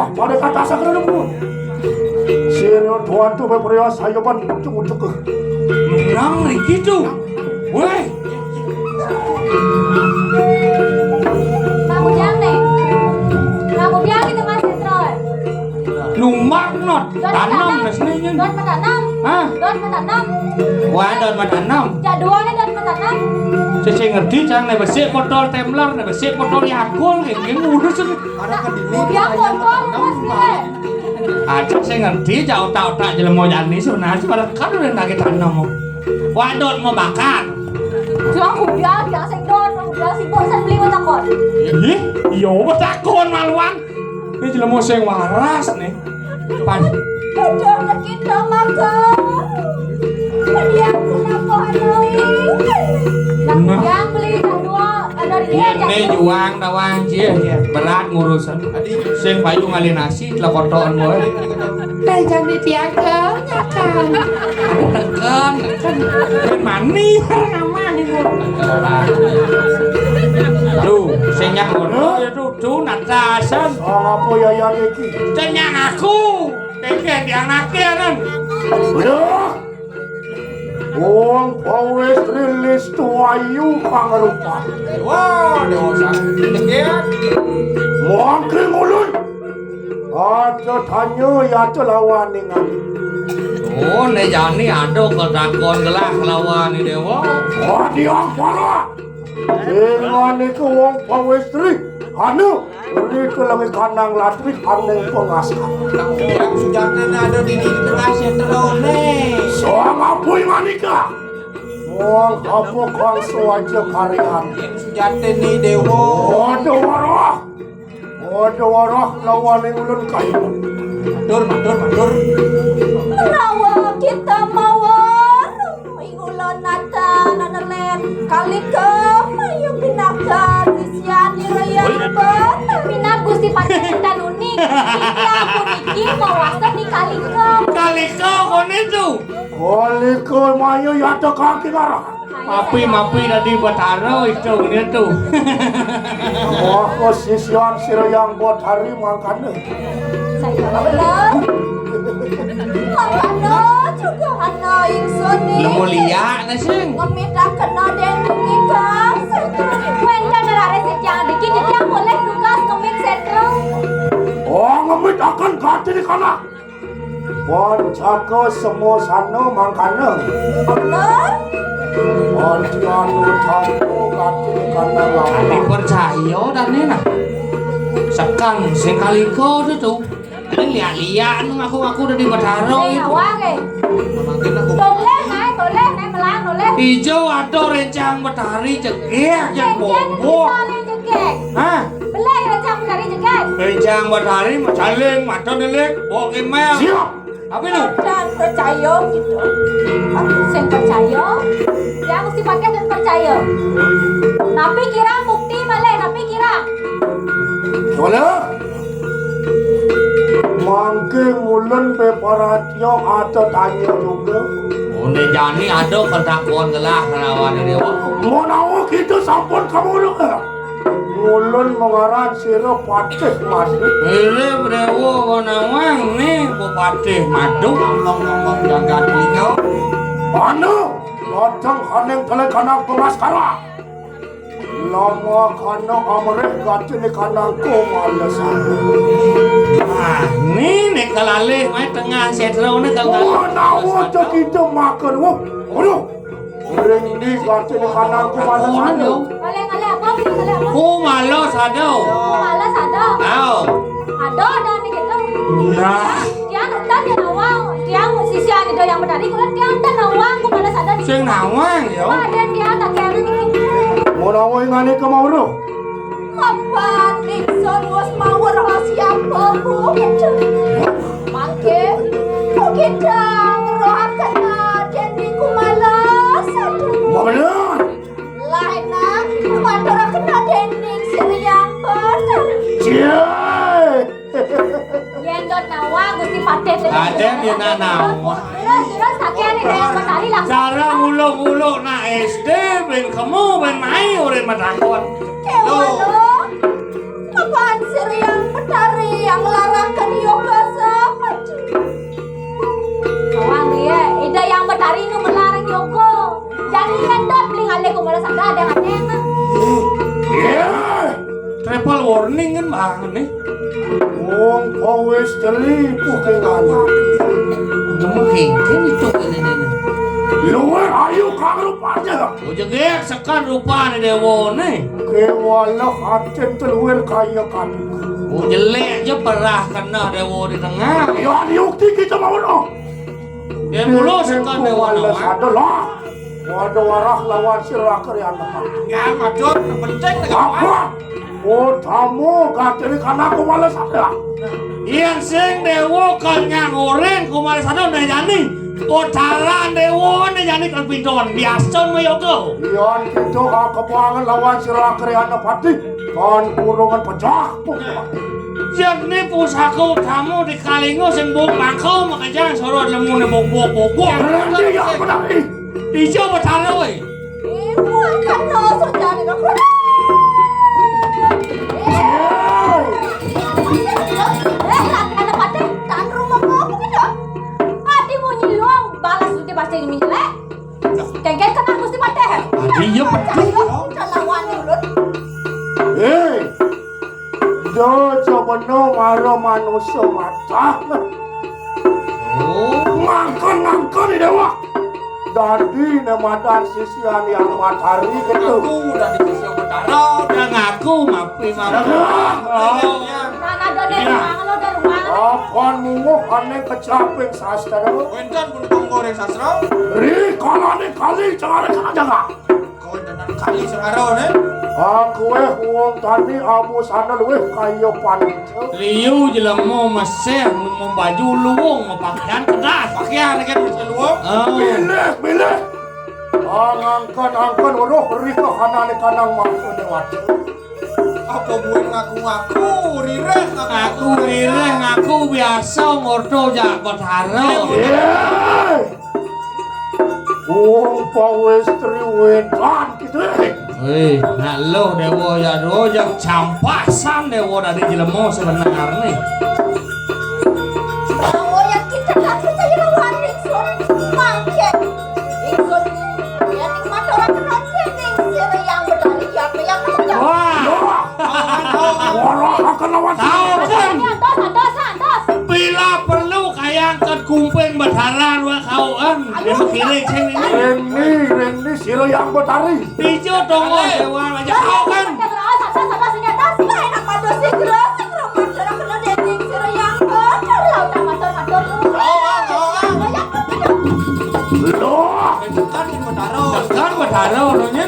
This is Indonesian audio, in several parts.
Wah, pada kata sakra nemu. Siro tuan tu berpria sayoban ucuk-ucuk ke. Nang gitu. Weh. Kemudian nih. Kemudian kita masih terus. Numak not tanam resninya. Don menanam. Hah? Don menanam. Wah, don menanam. Jadwalnya don menanam. Saya ngerti cang nih besik botol temler, nih besik botol yakul kayak ngurus tuh. Kemudian botol mas dia. Aja saya ngerti jauh tahu tak jalan mau jadi sebenarnya pada kan udah nagi tanam. Wah, don mau bakar. Jangan kemudian jangan sedon, kemudian si bosan beli takon. Ih, iya takon maluan. Ini jalan mau saya waras nih. Pan. Kejar kita makan. Kemudian kenapa hanoi? Yang beli jadwal dari dia Ini juang dawang cie berat ngurusan. Sing payu ngalih nasi telah kotoran gue. Jangan ditiaga, nyakan. Tekan, kan mani nama itu. Tuh, sing nyak ngono ya tuh natasan. Apa ya yang iki? Cenyak aku. Teken dianake kan. Udah. Wong pawes rilis tuayu pangrupa. Wah, dewasa. Dekian. Mangke ngulun. Ada tanya ya lawan dengan. Oh, ne jani ada ketakon gelah lawan ni dewa. Wah dia para. Dengan itu wong pawes ri. Anu, itu lagi kandang latri anu pengasah. Yang sujatnya ada di tengah sentral nih. Soang apui manika. Wong apa kang suaja karian. Yang sujatnya nih dewo. Waduh warah lawan yang ulun kayu. Matur. Rawa kita mawar Igulan nata nanalet kali ke mayu binaka disiani raya bet pinag gusti pakai dan unik iki aku niki mawasta di kali ke Kali kau kon itu. Koliko mayu yata kaki garah. Mapi tadi bataro itu dia tuh. Wah sisian sirayang buat hari makanya. saya bener makanya juga hana ingsun nih Lemu liak na sing. ngemita kena dendeng ikan wenda narare sejang dikit dia boleh tugas ngemik setro Oh ngemit akan kati di kana. Poncako semua sana makanya. bener Poncano tahu kati di kana lawan. Dipercaya dan nena. Sekang sing kali kau tuh. Ini liak nu ngaku udah di bataro eh itu. awak eh Makin aku. toleh melang toleh Ijo ada rencang batari cegek yang bobo. jegek Hah? belai rencang dari jegek Rencang batari macaling maton delek bawa email. Siap. Apa itu? dan percaya gitu aku sing percaya dia mesti pakai dan percaya tapi kira bukti malih tapi kira Boleh. Mangke mulen peparatio atau tanya juga. Oh, ne jani ada ketakon gelah lawan dewa. Mau nawa kita sampun kamu juga. Mulen mengaran siro patih madu. Ini dewa konawang nih bupati madu. Ngomong jaga telinga. Anu, loteng kaneng telah kanang pengaskara. Lama kanang amreh gati ni kanang kumalasan. Ah, nih kelalih mai tengah setro nih Mau nawa tu kita makan wong. Aduh, ring ni gati ni kanang kumalasan. malih apa Ku malos ada. malas ada Aw. ada nih gitu Nah, dia nonton dia nawang dia sisi ada yang menarik kalau dia nonton nawang aku malas ada nih sing nawang yo. ada dia tak kayak nih Mau nawa ingani ke mau ru. apa Nixon was mau rahasia apa bu mangke kok kita ngerohakan dan di kumalas Mana? lain nak mandora kena dending siriang bener Cie. Yendot nawang gusti paten Ada dia nak nawang. terus sakit nih yang bertali langsung Cara mulu-mulu na SD ben kamu ben mai urin matakon. Kewalo apaan siriang petari yang larang beli ngale ko malas ada na. Travel warning kan bang nih. Wong pawestri pukengan. Mungkin itu ini. Luwe ayu kang rupanya. Ujungnya sekan rupa nih dewo nih. Kewala hacen terluwer kaya kami. Jelek aja perah kena dewo di tengah. Ya yukti kita mau no. Dia dulu sekan dewo Kewala nama. adalah. Waduh warah lawan sirah kerjaan apa? Ya macot penting Apa? Oh tamu gateri karena aku malas ada. Yang sing dewo kan ngangureng kumaris ada nih jani. Kotaran dewo nih jani kan pindon biasa mah yogo. Ian kita kebuangan lawan sirah kerjaan apa ti? Kan kurungan pecah pun. Jadi pusaku kamu di kalingo sing buk mangkau makanya sorot lemu nih bok. Berhenti ya aku nanti. Dijo betara weh. Kan no so jadi ko. Anak pate tan rumah mo aku gitu. Adi mau nyilong balas di pasti ini jelek. Kengket kena mesti pate. Dijo betul. Lawan dulu. Do coba no maro manusia mata. Oh. Ngangkon di dewa. Dadi nama dan sisian yang matahari gitu. Aku udah dikasih betara. Udah ngaku mapi. Mana ada dari rumah. Apaan mungu aneh kecaping sastra. Wentan pun penggoreng sastra. Ri kalane kali jangan jaga. Kau dengan kali sekarang nih. Aku wong tadi abu sana luweh kaya panco. Liu jelemu mesir mau baju luwung mau pakaian keras. Pakaian kan bisa luang. Bilih. Angkan waduh ri ke kanane kanang mampu dewat. Apa buat ngaku-ngaku rireh Aku rireh ngaku biasa ngordo jak betara. Wong pawestri wedan gitu. Wih, nak lo dewo ya rojak campasan dewo dari jelemu sebenarnya. Oh yang kita tak percaya lawan Nixon. Mangke. Nixon ya nikmat orang nonton Nixon yang berdari siapa yang kerja. Wah, Warah akan lawan tahu kan? Dos. Bila perlu kayangkan kumpeng betaran wa kau dia kiri ceng ini. Reni siro yang betari. Dijo dong dewa aja kau kan. Loh, kan yang betara. Kan betara orangnya.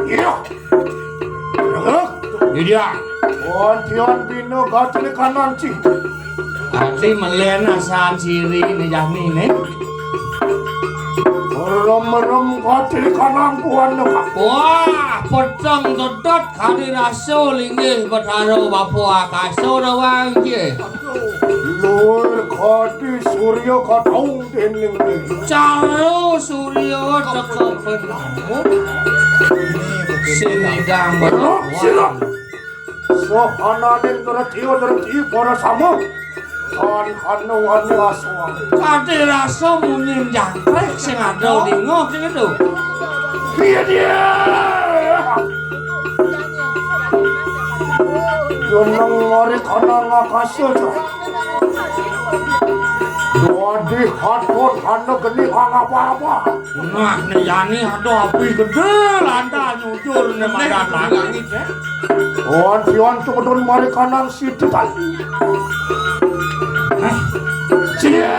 iya. Dia. Ontian bino gatli kanan ci. Ati melen asan ciri ni jahni ni. Merem gatli kanan tuan nak. Wah, potong dodot kali raso linggih betaro bapu akaso rawang je. Lur kati surya katong dening ni. Caro suryo tekepen kamu. Sinidang Loh, sila. berlawan. So hananing derti para sama. Kan hanuan aswa. Kati raso munyin jangkrek sing ada di ngok gitu. Dia. Jonang ngori kana ngakasih jo. Dodi haton hana geni apa-apa. Nah, nih yani ada api gede landa nyujur nih madan langit ya. Ontian tumedun mari kanang situ tali. Cie!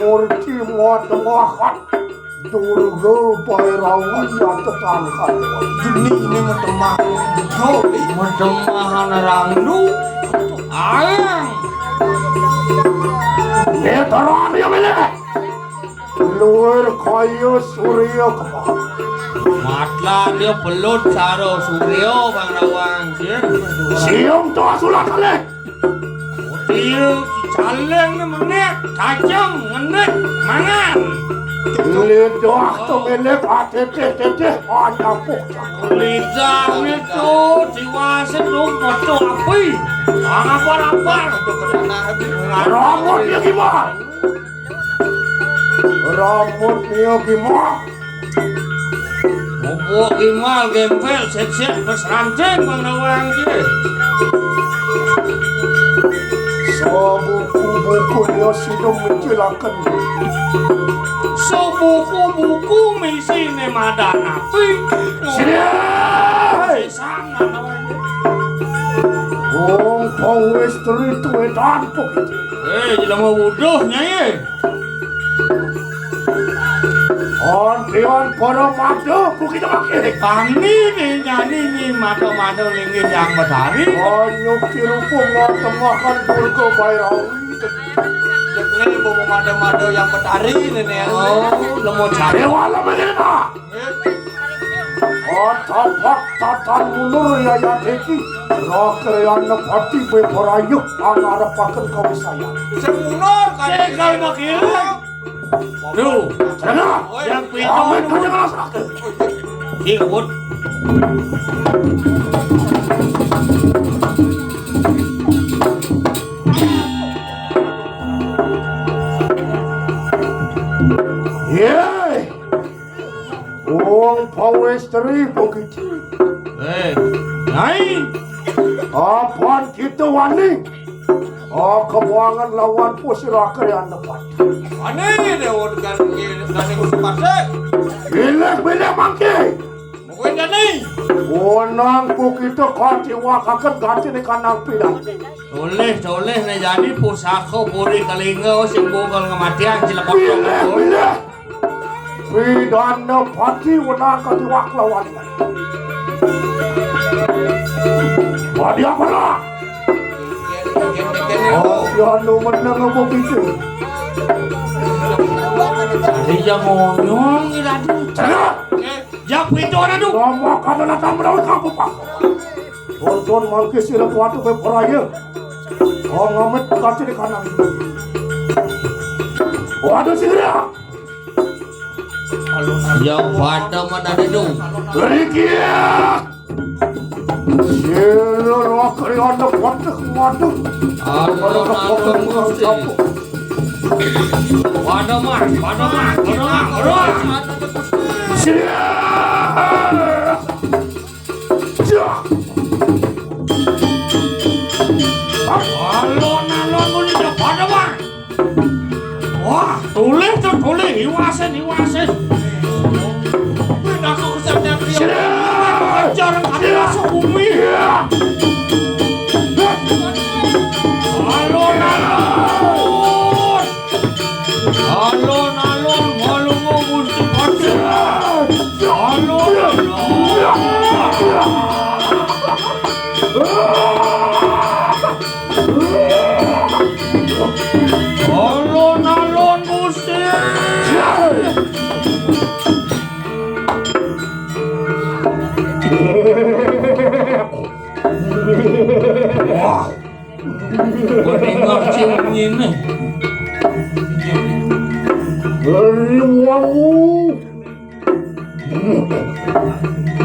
Murti mohat durga bairawi atetangkan. Ini metemah. Kau Medemahan rangdu ayang. Neteran ya mele. Luar kaya surya kebak. Matlah dia pelut caro suryo bang rawang sih. Siom tu asulah kali. Dia Kaleng menit, kacang menit, mangan. Lidah temelek tete anyapuk. Lidah itu diwasin lu foto api. Apa-apa. Rambutnya gimana? Rambutnya gimana? Mau imal gempel set-set pas ranceng Bang Nawang je. Buku-bukunya sudah menjelaskan. So buku-buku misi ne madan api. Sini. Sangat Nawang. Wong pawestri itu edan begitu. Jelas mau wuduhnya ye. Antian para madu begitu makin. Kami nih nyanyi ni mado-mado linggih yang badari. Anyuk cirupung temakan burgo bairawi. Ini bawa mado-mado yang betari nenek. Oh, lemo cari. Dewala begini. Tapak tatan munur ya teki. Roker yang nepati beporayuk angara pakan kau saya. Semunor Sekali makin. Duh, Jangan. yang pintu Amin kau jangan asal. ikut. Yeay. Wong pawestri begitu. Nyai. Apaan kita wani? Kebuangan lawan pusiraker yang depan. Aneh deh kan usupase. Bilek mangke. Mungkin jadi. Onang begitu kau diwakakan ganti di kanang pidang. Toleh na jadi pusaka puri kalingga sing bungkal kematian sila Bilek. Pidana pati wenang kau diwak lawan. Wadi apa lah? Yang menang begitu. Jadi jangan ngomong iradu. Jangan. Jak pintu ada tu. Nama kau datang merawat kamu pak. Tonton mangke sila kuatu ke peraya. Kau ngamet kaki di kanan. Waduh segera. Yang pada mana ada tu? Berikia. Sila rakari anda patek madu. Alon mesti. Pada mah. Sila. Alon mesti pada mah. Wah, tulis iwasen. Aku kesana dia. Jarang kali masuk bumi. Alon, malu ngomong seperti. Alon, Gusti. Wah, mendengar cium ini.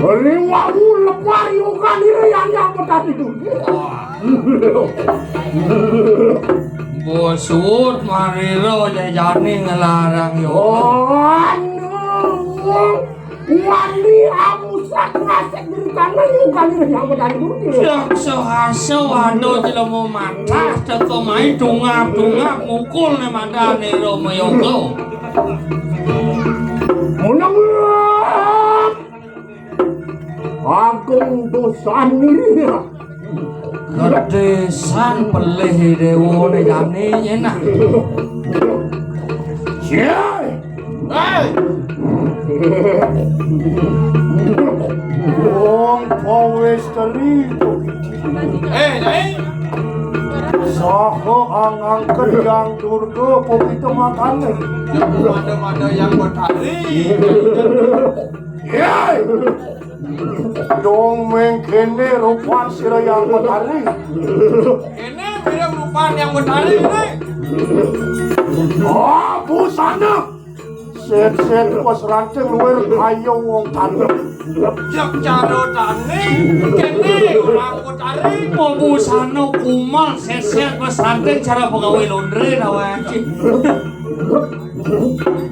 Liwangu lemah yukan ini yang tadi itu. Bosut mariro jajani ngelarang yo. Wali amusak ngasek diri kanan yukan ini yang tadi itu. Sekso ado jelo mau matah teko mai tungap mukul ne mandane ro moyoko. Munang agung dosan ini. Kedesan pelih dewo ne jane enak. Siai. Wong pawestri Nyai. saha angangkeun yang durga begitu makane. Mado-mado yang betari. Yai. Dong mengkene rupan sira yang betari. Ini mirip rupan yang betari ini. Oh, busana. Set-set pas ranting luar ayo wong tandem. Jak cara tani, kene orang kau tarik. Mau busana kumal set-set pesantren cara pegawai laundry lawan cik.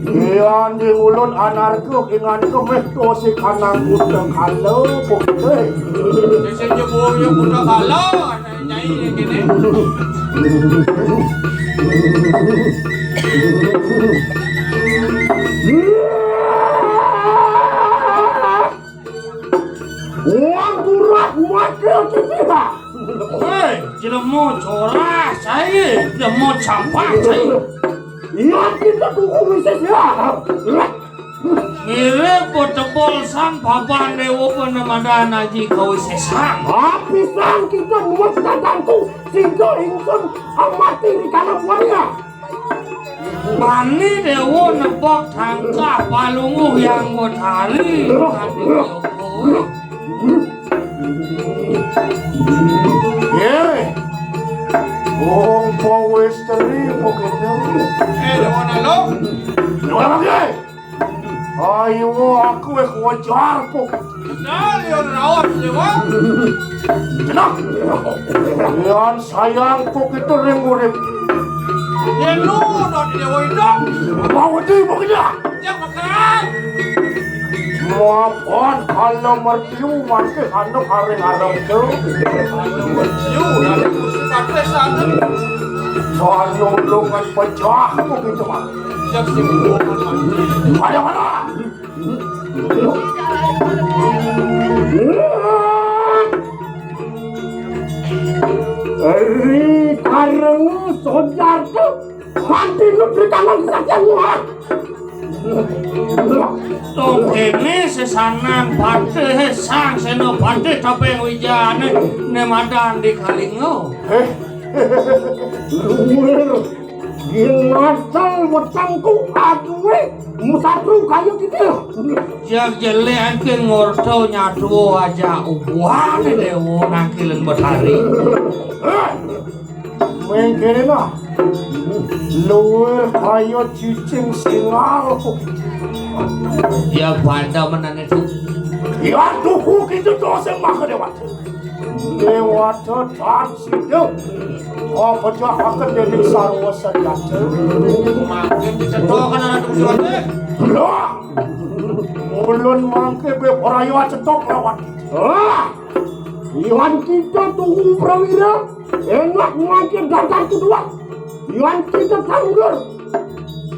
Iyan di ulun anarko ingan kemeh to si kanang gudang kalau pokoknya. Sesen jebol yang budak kalah, nyai ni kene. Uang turah wakil kita. Hei, jelemu coras saya, jelemu campak saya. Iyan kita tunggu misesnya. Mirip potebol sang papan dewa penamadan aji kau sesang. Hapisan kita muat datangku sehingga ingsun amati di kanan warga. Bani dewa nebak tangkap palungu yang mutari. Ye, wong pawestri pokoknya. Mana lo? Dua lagi. Ayo aku wajar pokoknya. Nah, lihat rawat lewat. Tenang. Yang sayang pokoknya ring-ring. Yang lu dah di dewa hidup. Bawa di pokoknya. Yang makan. Maafkan kalau mertiu mangke handuk haring-haring tu. You dah di musim patres sana. Soal nulungan pecah begitu mah. Jak si bukan mati. Mana? Karena sojar tu mati lu di tangan saja muat. Tong kene sesanan pate sang seno pate tapi wijane ne madan di kalingo. Luar ginasal wetangku aduwe musatru kayu gitu. Jak jele angke ngorto nyatu aja ubuane dewo nangkilen betari. Mengkene nah. Luar kayu cicing singal. Ya pada menane tu. Ya tuhu gitu dosen maka dewata. Dewata tan sido. Oh pecah akan jadi sarwa sajata. Makin dicetok kan anak tujuannya. Loh. Mulun mangke be orayo cetok lewat. Iwan kita tuhu prawira. Enak mangke datang kedua. Iwan kita tanggur.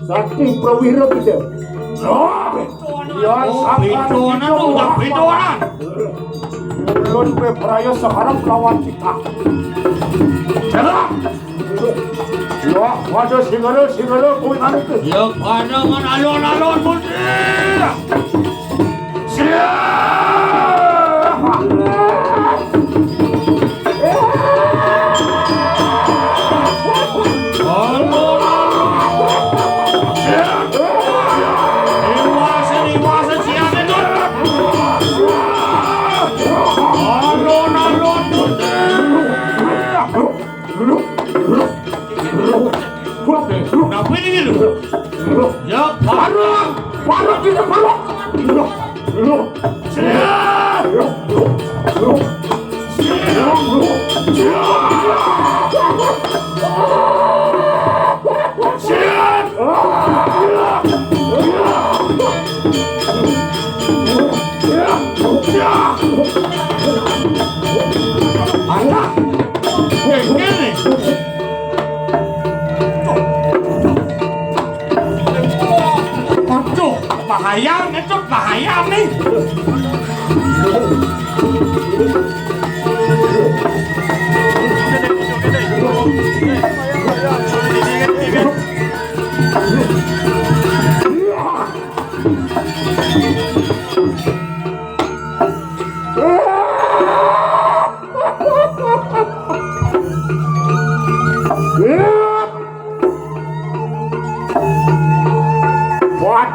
Sakti prawira kita. Loh. Iwan Pitonan tu udah pitonan. Mulun be orayo sekarang lawan kita. Jaga. Ya, wajah segala kowe anu ke. Ya pada ngan alon-alon putri. Kenapa ini lu? Ya Parut kita parut.